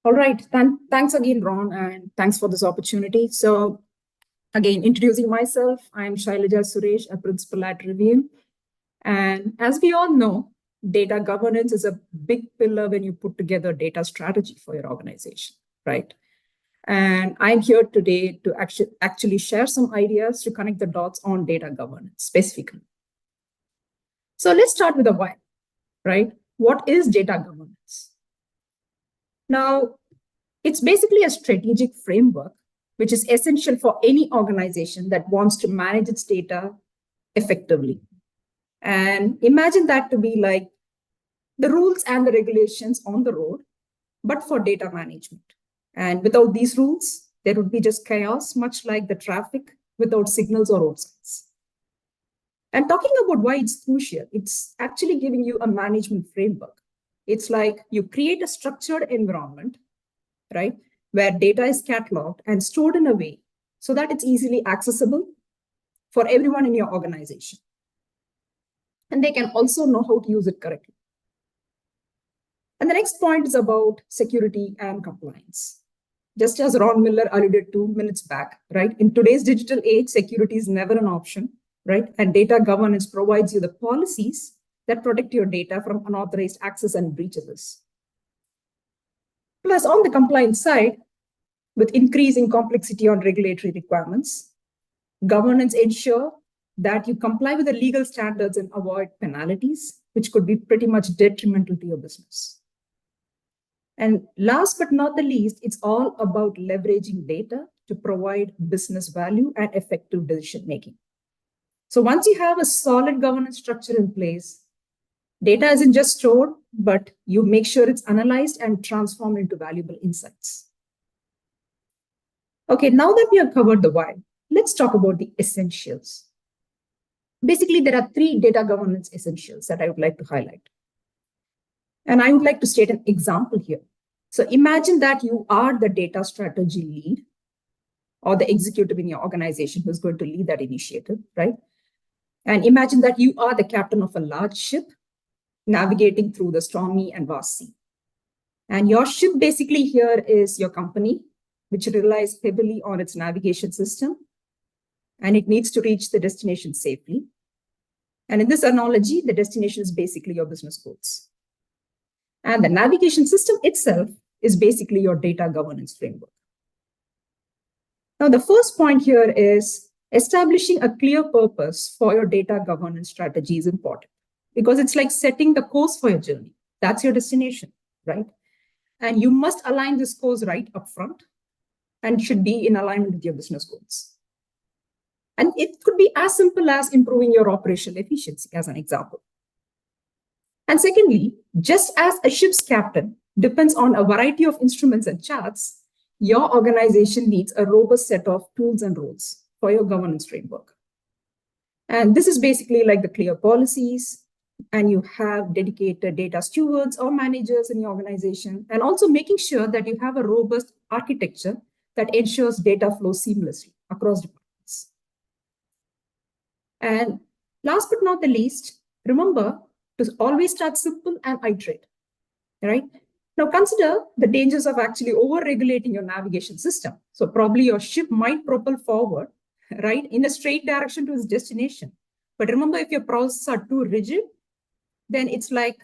All right. Thanks again, Ron, and thanks for this opportunity. So, again, introducing myself, I'm Shailaja Suresh, a principal at Rivian. And as we all know, data governance is a big pillar when you put together data strategy for your organization, right? And I'm here today to actually share some ideas to connect the dots on data governance specifically. So let's start with the why, right? What is data governance? Now, it's basically a strategic framework which is essential for any organization that wants to manage its data effectively. And imagine that to be like the rules and the regulations on the road, but for data management. And without these rules, there would be just chaos, much like the traffic without signals or road signs. And talking about why it's crucial, it's actually giving you a management framework. It's like you create a structured environment, right, where data is cataloged and stored in a way so that it's easily accessible for everyone in your organization. And they can also know how to use it correctly. And the next point is about security and compliance. Just as Ron Miller alluded to minutes back, right? In today's digital age, security is never an option, right? And data governance provides you the policies that protect your data from unauthorized access and breaches. Plus, on the compliance side, with increasing complexity on regulatory requirements, governance ensure that you comply with the legal standards and avoid penalties, which could be pretty much detrimental to your business. And last but not the least, it's all about leveraging data to provide business value and effective decision making. So once you have a solid governance structure in place, data isn't just stored, but you make sure it's analyzed and transformed into valuable insights. Okay, now that we have covered the why, let's talk about the essentials. Basically, there are 3 data governance essentials that I would like to highlight. And I would like to state an example here. So imagine that you are the data strategy lead or the executive in your organization who's going to lead that initiative, right? And imagine that you are the captain of a large ship navigating through the stormy and vast sea. And your ship basically here is your company, which relies heavily on its navigation system, and it needs to reach the destination safely. And in this analogy, the destination is basically your business goals. And the navigation system itself is basically your data governance framework. Now, the first point here is establishing a clear purpose for your data governance strategy is important because it's like setting the course for your journey. That's your destination, right? And you must align this course right up front and should be in alignment with your business goals. And it could be as simple as improving your operational efficiency, as an example. And secondly, just as a ship's captain depends on a variety of instruments and charts, your organization needs a robust set of tools and rules for your governance framework. And this is basically like the clear policies, and you have dedicated data stewards or managers in your organization, and also making sure that you have a robust architecture that ensures data flows seamlessly across departments. And last but not the least, remember to always start simple and iterate, right? Now consider the dangers of actually over-regulating your navigation system. So probably your ship might propel forward, right, in a straight direction to its destination. But remember, if your processes are too rigid, then it's like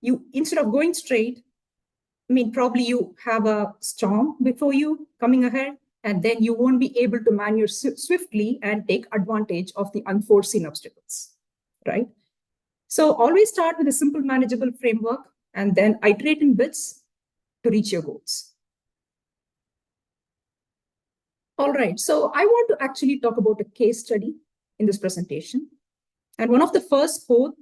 you, instead of going straight, probably you have a storm before you coming ahead, and then you won't be able to maneuver swiftly and take advantage of the unforeseen obstacles, right? So always start with a simple manageable framework and then iterate in bits to reach your goals. All right, so I want to actually talk about a case study in this presentation. And one of the first quote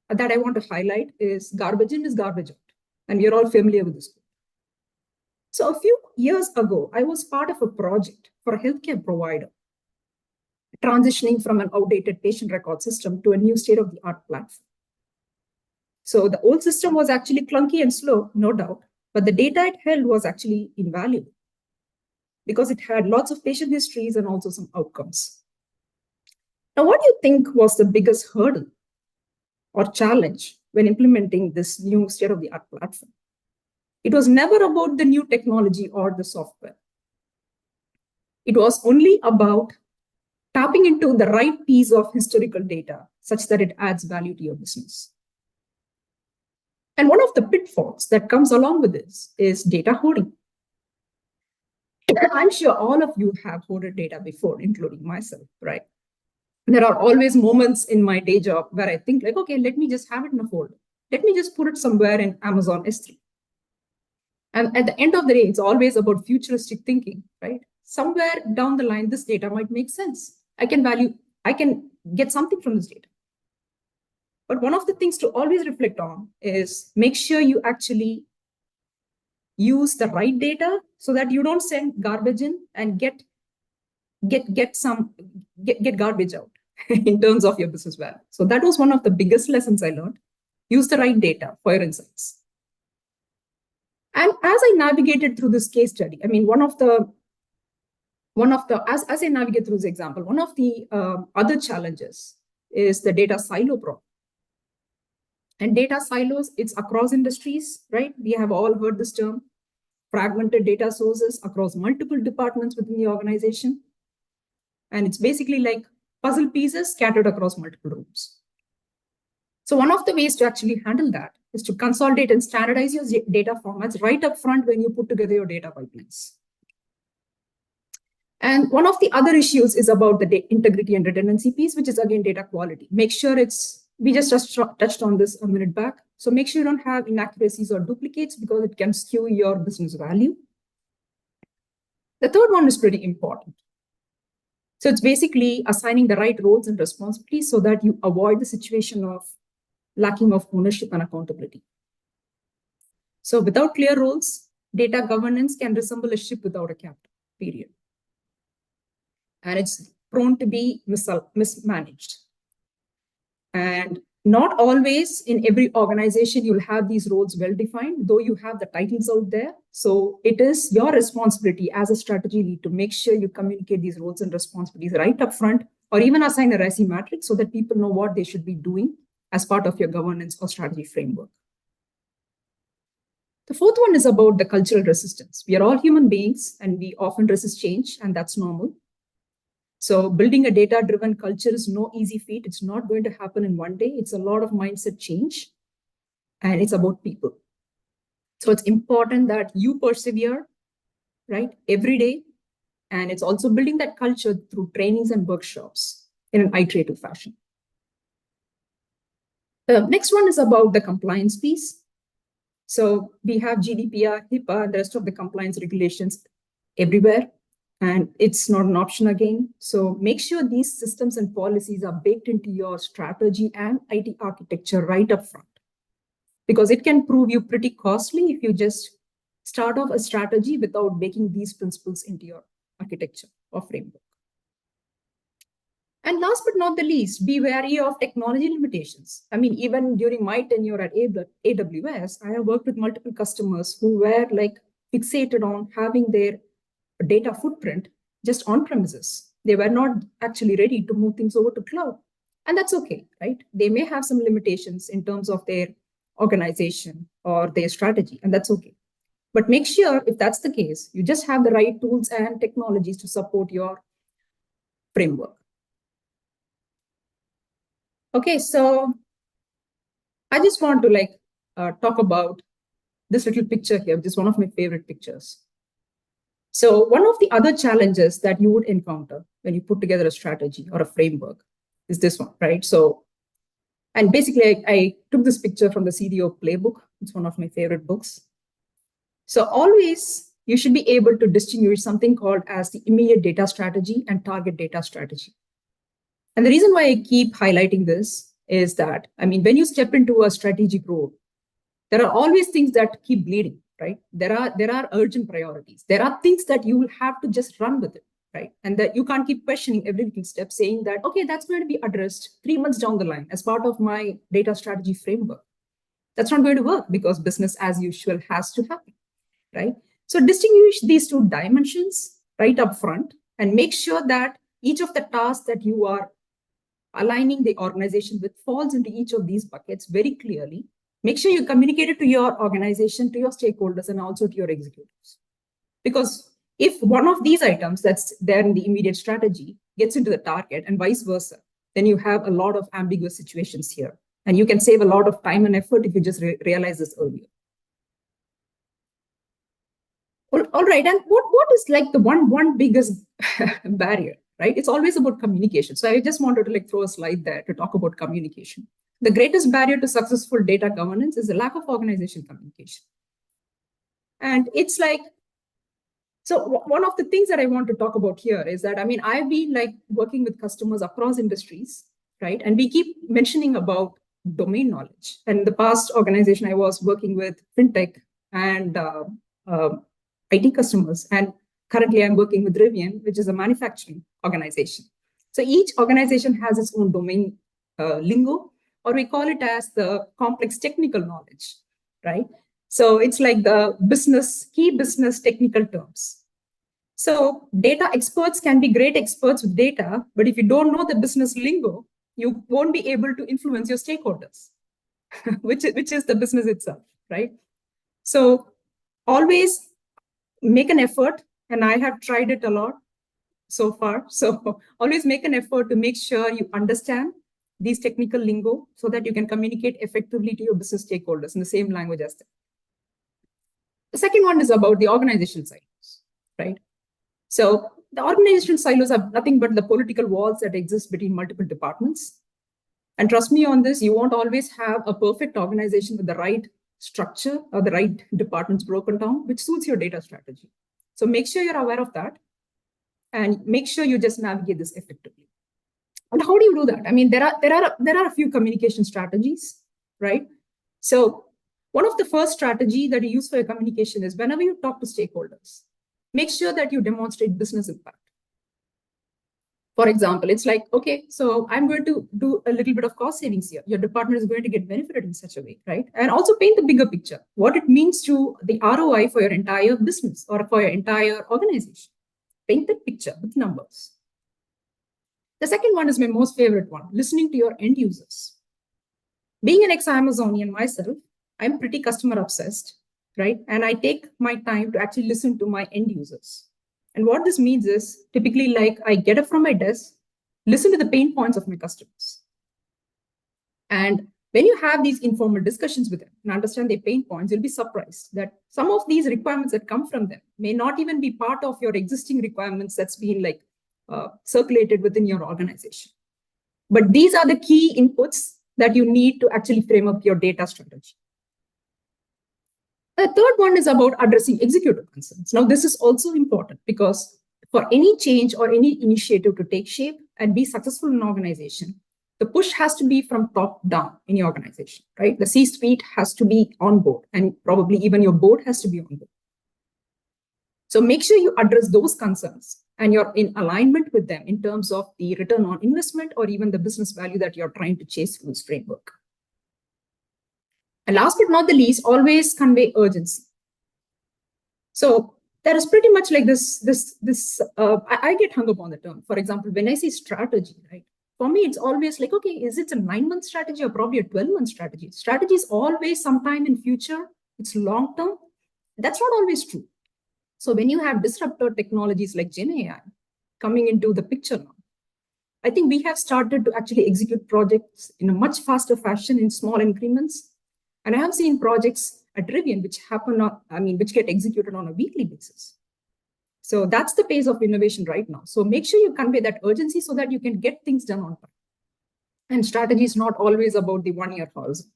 that I want to highlight is garbage in is garbage out. And we're all familiar with this quote. So a few years ago, I was part of a project for a healthcare provider, transitioning from an outdated patient record system to a new state-of-the-art platform. So the old system was actually clunky and slow, no doubt, but the data it held was actually invaluable because it had lots of patient histories and also some outcomes. Now, what do you think was the biggest hurdle or challenge when implementing this new state-of-the-art platform? It was never about the new technology or the software. It was only about tapping into the right piece of historical data such that it adds value to your business. And one of the pitfalls that comes along with this is data hoarding. I'm sure all of you have hoarded data before, including myself, right? There are always moments in my day job where I think like, okay, let me just have it in a folder. Let me just put it somewhere in Amazon S3. And at the end of the day, it's always about futuristic thinking, right? Somewhere down the line, this data might make sense. I can get something from this data. But one of the things to always reflect on is make sure you actually use the right data so that you don't send garbage in and get garbage out in terms of your business value. So that was one of the biggest lessons I learned. Use the right data for your insights. And as I navigated through this case study, I mean, as I navigate through this example, one of the other challenges is the data silo problem. And data silos, it's across industries, right? We have all heard this term, fragmented data sources across multiple departments within the organization. And it's basically like puzzle pieces scattered across multiple rooms. So one of the ways to actually handle that is to consolidate and standardize your data formats right up front when you put together your data pipelines. And one of the other issues is about the integrity and redundancy piece, which is again data quality. Make sure we just touched on this a minute back. So make sure you don't have inaccuracies or duplicates because it can skew your business value. The third one is pretty important. So it's basically assigning the right roles and responsibilities so that you avoid the situation of lacking of ownership and accountability. So without clear roles, data governance can resemble a ship without a captain, period. And it's prone to be mismanaged. And not always in every organization you'll have these roles well defined, though you have the titles out there. So it is your responsibility as a strategy lead to make sure you communicate these roles and responsibilities right up front, or even assign a RACI matrix so that people know what they should be doing as part of your governance or strategy framework. The fourth one is about the cultural resistance. We are all human beings and we often resist change, and that's normal. So building a data-driven culture is no easy feat. It's not going to happen in one day. It's a lot of mindset change, and it's about people. So it's important that you persevere, right, every day. And it's also building that culture through trainings and workshops in an iterative fashion. The next one is about the compliance piece. So we have GDPR, HIPAA, and the rest of the compliance regulations everywhere. And it's not an option again. So make sure these systems and policies are baked into your strategy and IT architecture right up front, because it can prove you pretty costly if you just start off a strategy without baking these principles into your architecture or framework. And last but not the least, be wary of technology limitations. I mean, even during my tenure at AWS, I have worked with multiple customers who were like fixated on having their data footprint just on premises. They were not actually ready to move things over to cloud. And that's okay, right? They may have some limitations in terms of their organization or their strategy, and that's okay. But make sure if that's the case, you just have the right tools and technologies to support your framework. Okay, so I just want to talk about this little picture here, which is one of my favorite pictures. So one of the other challenges that you would encounter when you put together a strategy or a framework is this one, right? So, and basically I took this picture from the CDO playbook. It's one of my favorite books. So always you should be able to distinguish something called as the immediate data strategy and target data strategy. And the reason why I keep highlighting this is that, I mean, when you step into a strategic role, there are always things that keep bleeding, right? There are urgent priorities. There are things that you will have to just run with it, right? And that you can't keep questioning every little step, saying that, okay, that's going to be addressed 3 months down the line as part of my data strategy framework. That's not going to work because business as usual has to happen, right? So distinguish these two dimensions right up front and make sure that each of the tasks that you are aligning the organization with falls into each of these buckets very clearly. Make sure you communicate it to your organization, to your stakeholders, and also to your executives. Because if one of these items that's there in the immediate strategy gets into the target and vice versa, then you have a lot of ambiguous situations here. And you can save a lot of time and effort if you just realize this earlier. All right, and what is like the one biggest barrier, right? It's always about communication. So I just wanted to like throw a slide there to talk about communication. The greatest barrier to successful data governance is the lack of organizational communication. And it's like, so one of the things that I want to talk about here is that, I mean, I've been like working with customers across industries, right? And we keep mentioning about domain knowledge. And in the past organization, I was working with fintech and IT customers. And currently I'm working with Rivian, which is a manufacturing organization. So each organization has its own domain lingo, or we call it as the complex technical knowledge, right? So it's like the key business technical terms. So data experts can be great experts with data, but if you don't know the business lingo, you won't be able to influence your stakeholders, which is the business itself, right? So always make an effort, and I have tried it a lot so far. So always make an effort to make sure you understand these technical lingo so that you can communicate effectively to your business stakeholders in the same language as them. The second one is about the organizational silos, right? So the organizational silos are nothing but the political walls that exist between multiple departments. And trust me on this, you won't always have a perfect organization with the right structure or the right departments broken down, which suits your data strategy. So make sure you're aware of that and make sure you just navigate this effectively. And how do you do that? I mean, there are a few communication strategies, right? So one of the first strategy that you use for your communication is whenever you talk to stakeholders, make sure that you demonstrate business impact. For example, it's like, okay, so I'm going to do a little bit of cost savings here. Your department is going to get benefited in such a way, right? And also paint the bigger picture, what it means to the ROI for your entire business or for your entire organization. Paint the picture with numbers. The second one is my most favorite one, listening to your end users. Being an ex-Amazonian myself, I'm pretty customer obsessed, right? And I take my time to actually listen to my end users. And what this means is typically like I get up from my desk, listen to the pain points of my customers. And when you have these informal discussions with them and understand their pain points, you'll be surprised that some of these requirements that come from them may not even be part of your existing requirements that's been like circulated within your organization. But these are the key inputs that you need to actually frame up your data strategy. The third one is about addressing executive concerns. Now, this is also important because for any change or any initiative to take shape and be successful in an organization, the push has to be from top down in your organization, right? The C-suite has to be on board, and probably even your board has to be on board. So make sure you address those concerns and you're in alignment with them in terms of the return on investment or even the business value that you're trying to chase through this framework. And last but not the least, always convey urgency. So there is pretty much like I get hung up on the term. For example, when I say strategy, right? For me, it's always like, okay, is it a 9-month strategy or probably a 12-month strategy? Strategy is always sometime in future. It's long-term. That's not always true. So when you have disruptor technologies like Gen AI coming into the picture now, I think we have started to actually execute projects in a much faster fashion in small increments. And I have seen projects at Rivian which get executed on a weekly basis. So that's the pace of innovation right now. So make sure you convey that urgency so that you can get things done on time. And strategy is not always about the 1-year horizon.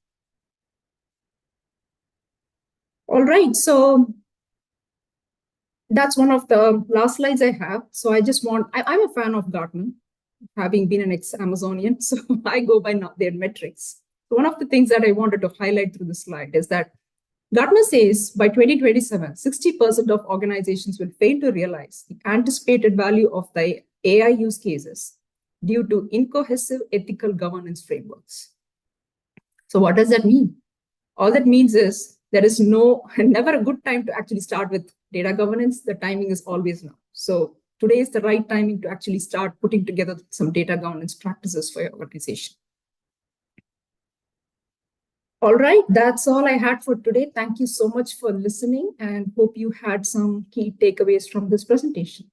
All right, so that's one of the last slides I have. So I'm a fan of Gartner, having been an ex-Amazonian, so I go by their metrics. So one of the things that I wanted to highlight through this slide is that Gartner says by 2027, 60% of organizations will fail to realize the anticipated value of the AI use cases due to incohesive ethical governance frameworks. So what does that mean? All that means is there is never a good time to actually start with data governance. The timing is always now. So today is the right timing to actually start putting together some data governance practices for your organization. All right, that's all I had for today. Thank you so much for listening and hope you had some key takeaways from this presentation.